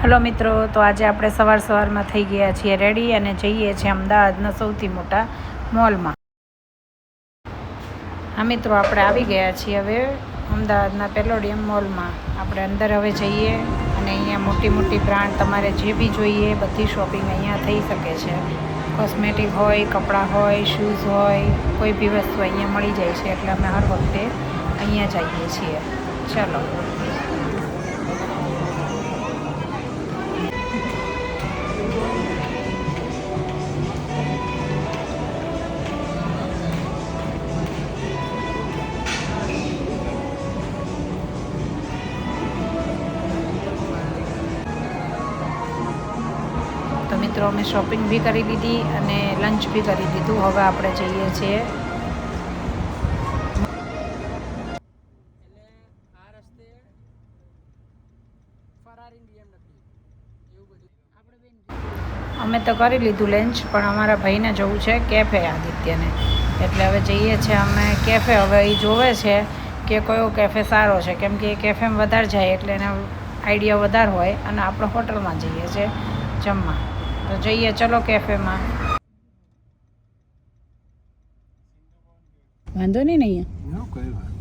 Hello મિત્રો, તો આજે આપણે સવારમાં થઈ ગયા છીએ રેડી અને જઈએ છીએ અમદાવાદના સૌથી મોટા મોલમાં. હા મિત્રો, આપણે આવી ગયા છીએ હવે અમદાવાદના પેલોડિયમ મોલમાં. આપણે અંદર હવે જઈએ અને અહીંયા મોટી મોટી બ્રાન્ડ તમારે જે બી જોઈએ બધી શોપિંગ અહીંયા થઈ શકે છે. કોસ્મેટિક હોય, કપડાં હોય, શૂઝ હોય, કોઈ બી વસ્તુ અહીંયા મળી જાય છે. એટલે અમે હર વખતે અહીંયા જઈએ છીએ. ચલો. તો મિત્રો, અમે શોપિંગ બી કરી લીધી અને લંચ બી કરી લીધું. હવે આપણે જઈએ છીએ અમે તો કરી લીધું લંચ, પણ અમારા ભાઈને જવું છે કેફે આદિત્યને. એટલે હવે જઈએ છીએ અમે કેફે. હવે એ જોવે છે કે કયો કેફે સારો છે, કેમ કે એ કેફેમાં વધારે જાય એટલે એને આઈડિયા વધારે હોય. અને આપણે હોટલમાં જઈએ છીએ જમવા. તો જઈએ ચલો કેફેમાં. વાંધો નહીં ને અહીંયા.